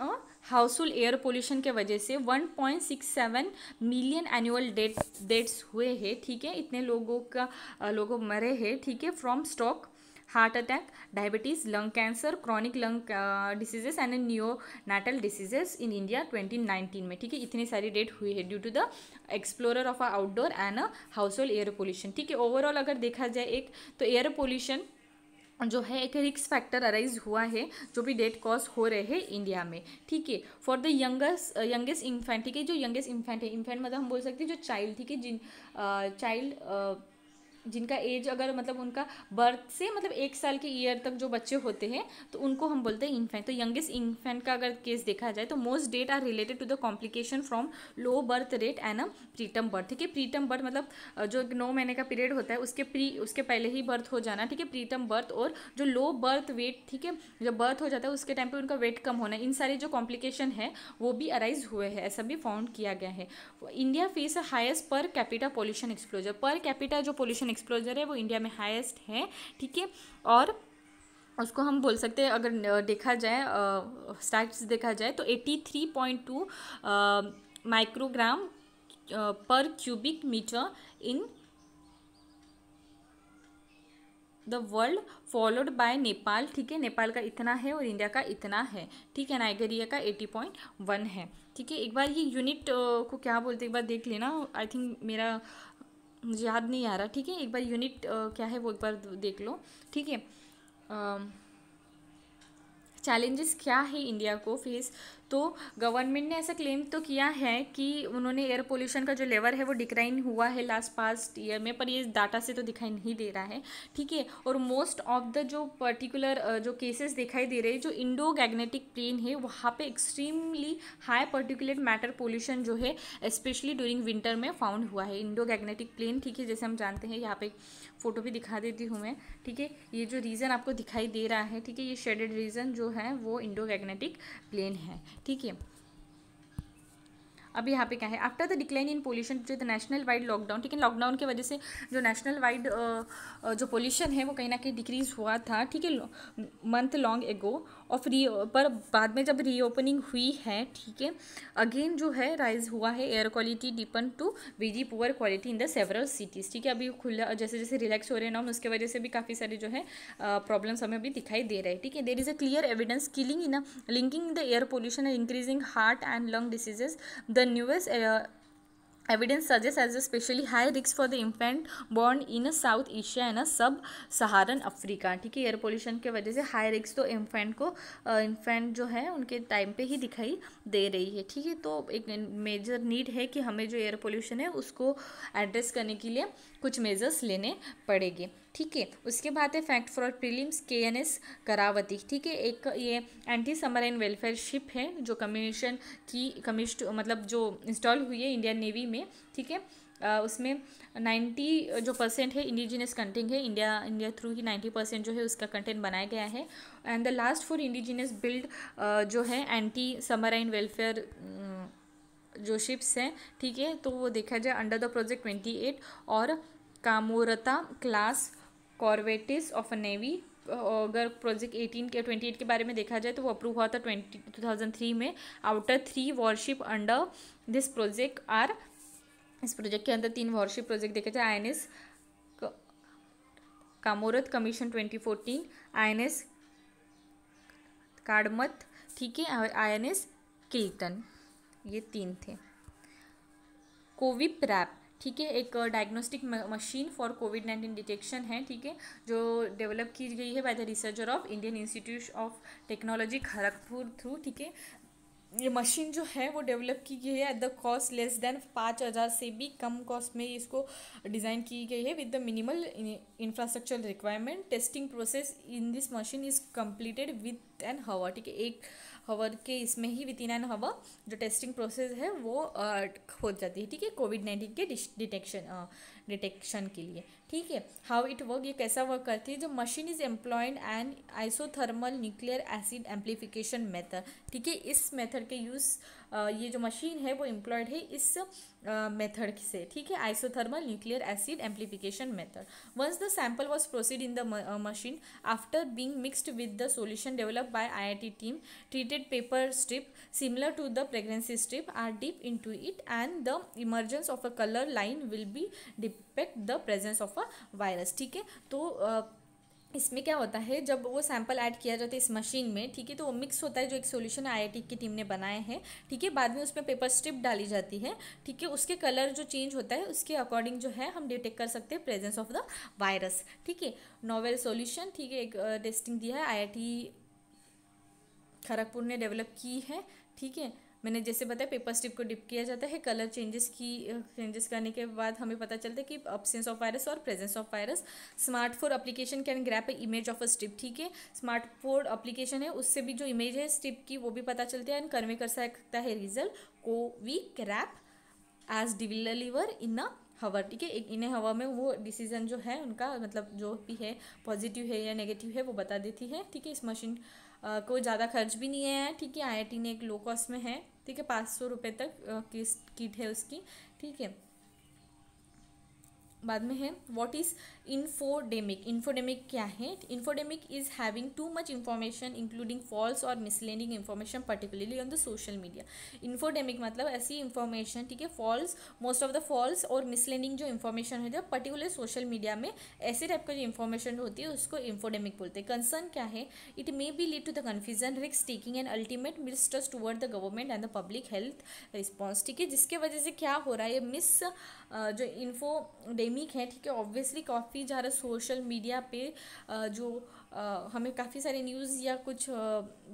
household air pollution के वजह से 1.67 मिलियन एनुअल डेथ्स हुए हैं, ठीक है, इतने लोगों मरे हैं, ठीक है, from stroke, heart attack, diabetes, lung cancer, chronic lung diseases and neonatal diseases in India 2019 में, ठीक है, इतनी सारी डेट हुई है due to the explorer of outdoor and household air pollution, ठीक है। ओवरऑल अगर देखा जाए एक तो एयर पोल्यूशन जो है एक रिस्क फैक्टर अराइज हुआ है, जो भी डेथ कॉज हो रहे हैं इंडिया में, ठीक है। फॉर द यंगेस्ट इन्फेंट, ठीक है, जो यंगेस्ट इन्फेंट है, इन्फेंट मतलब हम बोल सकते हैं जो चाइल्ड, ठीक है, जिनका एज अगर मतलब उनका बर्थ से मतलब 1 साल के ईयर तक जो बच्चे होते हैं तो उनको हम बोलते हैं इन्फेंट। तो यंगेस्ट इन्फेंट का अगर केस देखा जाए तो most death are related to the complication from low birth rate and preterm birth, ठीक है। प्रीटर्म बर्थ मतलब जो 9 महीने का पीरियड होता है उसके पहले ही बर्थ हो जाना, ठीक है, प्रीटर्म बर्थ, और जो लो बर्थ वेट, ठीक है, जब बर्थ हो जाता है उसके टाइम पे उनका वेट कम होना, इन सारे जो कॉम्प्लिकेशन है वो भी अराइज हुए हैं, ऐसा भी फाउंड किया गया है। India face highest per capita pollution एक्सप्लोजर, per capita जो पोल्यूशन एक्सप्लोजर है वो इंडिया में हाईएस्ट है, ठीक है। और उसको हम बोल सकते हैं अगर देखा जाए स्टैट्स देखा जाए तो 83.2 माइक्रोग्राम पर cubic metre in the world, followed by Nepal, ठीक है, नेपाल का इतना है और इंडिया का इतना है, ठीक है, नाइजीरिया का 80.1 है, ठीक है। एक बार ये यूनिट को क्या बोलते हैं एक बार देख लेना, आई थिंक मुझे याद नहीं आ रहा, ठीक है, एक बार यूनिट क्या है वो एक बार देख लो, ठीक है। चैलेंजेस क्या है इंडिया को फेस, तो गवर्नमेंट ने ऐसा क्लेम तो किया है कि उन्होंने एयर पोल्यूशन का जो लेवल है वो डिक्लाइन हुआ है पास्ट ईयर में, पर ये डाटा से तो दिखाई नहीं दे रहा है, ठीक है। और मोस्ट ऑफ द जो पर्टिकुलर जो केसेस दिखाई दे रहे हैं, जो इंडो गैग्नेटिक प्लेन है वहाँ पे extremely high particulate matter pollution जो है स्पेशली ड्यूरिंग विंटर में फाउंड हुआ है, इंडो गैग्नेटिक प्लेन, ठीक है, जैसे हम जानते हैं, यहाँ पे फोटो भी दिखा देती हूँ मैं, ठीक है, ये जो रीजन आपको दिखाई दे रहा है, ठीक है, ये शेडेड रीजन जो है वो इंडो गैग्नेटिक प्लेन है, ठीक है। अब यहाँ पे क्या है, after the decline in pollution जो द नेशनल वाइड लॉकडाउन, ठीक है, लॉकडाउन की वजह से जो नेशनल वाइड जो पोल्यूशन है वो कहीं ना कहीं डिक्रीज हुआ था, ठीक है, मंथ लॉन्ग एगो ऑफ पर बाद में जब रीओपनिंग हुई है, ठीक है, अगेन जो है राइज हुआ है air quality depend to very poor quality in the several cities, ठीक है। अभी खुला जैसे जैसे रिलैक्स हो रहे हैं ना उसके वजह से भी काफ़ी सारे जो है प्रॉब्लम्स हमें अभी दिखाई दे रहे हैं, ठीक है। There is a clear evidence killing in linking the air pollution and increasing heart and lung diseases, the newest Evidence suggests as especially high risk for the infant born in South Asia and सब सहारन Africa, ठीक है। Air pollution के वजह से high risk तो infant जो है उनके टाइम पे ही दिखाई दे रही है, ठीक है। तो एक मेजर नीड है कि हमें जो एयर पोल्यूशन है उसको एड्रेस करने के लिए कुछ मेजर्स लेने पड़ेंगे, ठीक है। उसके बाद है फैक्ट फॉर प्रीलिम्स KNS करावती, ठीक है। एक ये एंटी सबमरीन वेलफेयर शिप है जो कमीशन मतलब जो इंस्टॉल हुई है इंडियन नेवी में, ठीक है। उसमें 90% है इंडिजिनस कंटेंट है, इंडिया थ्रू ही 90% जो है उसका कंटेंट बनाया गया है। And the last for indigenous build जो है एंटी सबमरीन वेलफेयर जो शिप्स हैं, ठीक है। तो वो देखा जाए अंडर द प्रोजेक्ट 28 और कामोरता क्लास कॉर्वेटिस ऑफ नेवी। अगर प्रोजेक्ट 28 के बारे में देखा जाए तो वो अप्रूव हुआ था 2003 में। Out of 3 warship under this project are, इस प्रोजेक्ट के अंदर 3 वॉरशिप प्रोजेक्ट देखा जाए, INS Kamorta commission 2014, INS Kadmatt, ठीक है, और INS किल्टन, ये 3 थे। कोविप रैप, ठीक है, एक diagnostic machine for covid detection है, ठीक है, जो डेवलप की गई है by the researcher of Indian institute of technology Kharagpur through, ठीक है। ये मशीन जो है वो डेवलप की गई है at the cost less than 5,000 से भी कम कॉस्ट में इसको डिज़ाइन की गई है with the minimal infrastructure requirement. Testing process in this machine is completed with an hour, ठीक है, 1 हावर के इसमें ही विद इन एन हावर जो टेस्टिंग प्रोसेस है वो हो जाती है, ठीक है, कोविड-19 के डिटेक्शन के लिए, ठीक है। हाउ इट वर्क, ये कैसा वर्क करती है। जो machine is employed and isothermal nuclear acid amplification method, ठीक है। इस मेथड के यूज़ ये जो मशीन है वो एम्प्लॉयड है इस मेथड से, ठीक है, isothermal nuclear acid amplification method. Once the sample was proceed in the machine after being mixed with the solution developed by IIT team, treated paper strip similar to the pregnancy strip are dipped into it and the emergence of a color line will be depict the presence of a virus, ठीक है। तो इसमें क्या होता है, जब वो sample add किया जाता है इस मशीन में, ठीक है, तो वो मिक्स होता है जो एक सॉल्यूशन IIT की टीम ने बनाए हैं, ठीक है। बाद में उसमें पेपर स्ट्रिप डाली जाती है, ठीक है। उसके कलर जो चेंज होता है उसके अकॉर्डिंग जो है हम डिटेक्ट कर सकते हैं प्रेजेंस ऑफ द वायरस, ठीक है। नोवेल सॉल्यूशन, ठीक है, एक टेस्टिंग दिया है IIT खड़गपुर ने डेवलप की है, ठीक है। मैंने जैसे बताया पेपर स्ट्रिप को डिप किया जाता है, कलर चेंजेस करने के बाद हमें पता चलता है कि अब्सेंस ऑफ वायरस और presence of virus. Smartphone application can grab A image of a strip, ठीक है। स्मार्टफोन एप्लीकेशन है उससे भी जो इमेज है स्ट्रिप की वो भी पता चलती है एंड कन्वे कर सकता है रिजल्ट को we crap as deliver in a hour, ठीक है। एक इन्हें हवा में वो डिसीजन जो है उनका मतलब जो भी है पॉजिटिव है या नेगेटिव है वो बता देती है, ठीक है। इस मशीन को ज़्यादा खर्च भी नहीं है, ठीक है। IIT ने एक लो कॉस्ट में है, ठीक है, 500 रुपये तक की किट है उसकी, ठीक है। बाद में है व्हाट इज इन्फोडेमिक। इन्फोडेमिक क्या है। Infodemic is having too much information including false और misleading information particularly on the social media. Infodemic मतलब ऐसी इंफॉर्मेशन, ठीक है, false, most of the false और मिसलीडिंग जो इंफॉर्मेशन है जो पर्टिकुलर सोशल मीडिया में ऐसे टाइप का जो इंफॉर्मेशन होती है उसको इन्फोडेमिक बोलते हैं। कंसर्न क्या है, it may be lead to the confusion, risk taking and ultimate mistrust toward the government and the public health response, ठीक है। जिसके वजह से क्या हो रहा है, मिस जो इन्फोडेमिक है, ठीक है, ऑब्वियसली काफ़ी ज़्यादा सोशल मीडिया पे जो हमें काफ़ी सारे न्यूज़ या कुछ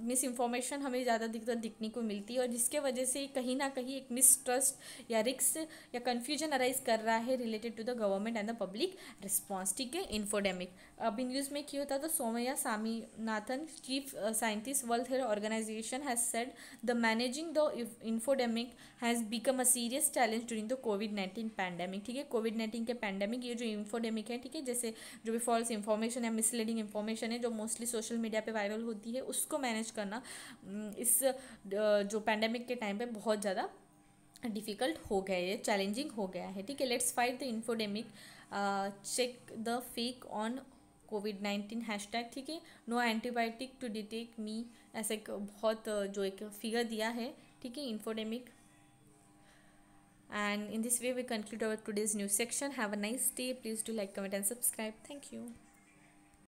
मिस इन्फॉर्मेशन हमें ज़्यादा दिखने को मिलती है और जिसके वजह से कहीं ना कहीं एक मिसट्रस्ट या रिस्क या कन्फ्यूजन अराइज कर रहा है related to the government and the public response, ठीक है। इन्फोडेमिक अभी न्यूज़ में क्या होता था, Soumya Swaminathan chief scientist world health organization has said the managing the infodemic has become a serious challenge during the कोविड-19 पैंडेमिक, ठीक है। कोविड-19 के पैंडेमिक ये जो इन्फोडेमिक है, ठीक है, जैसे जो भी फॉल्स इन्फॉर्मेशन या मिसलीडिंग इन्फॉर्मेशन है जो मोस्टली सोशल मीडिया पे वायरल होती है उसको मैनेज करना इस जो पैंडेमिक के टाइम पे बहुत ज़्यादा डिफ़िकल्ट हो गया है, चैलेंजिंग हो गया है, ठीक है। Let's fight the infodemic, check the fake on कोविड-19 हैशटैग, ठीक है। No antibiotic to detect me, ऐसे एक बहुत जो एक फिगर दिया है, ठीक है, infodemic. And in this way we conclude our today's news section. Have a nice day. Please do like, comment and subscribe. Thank you.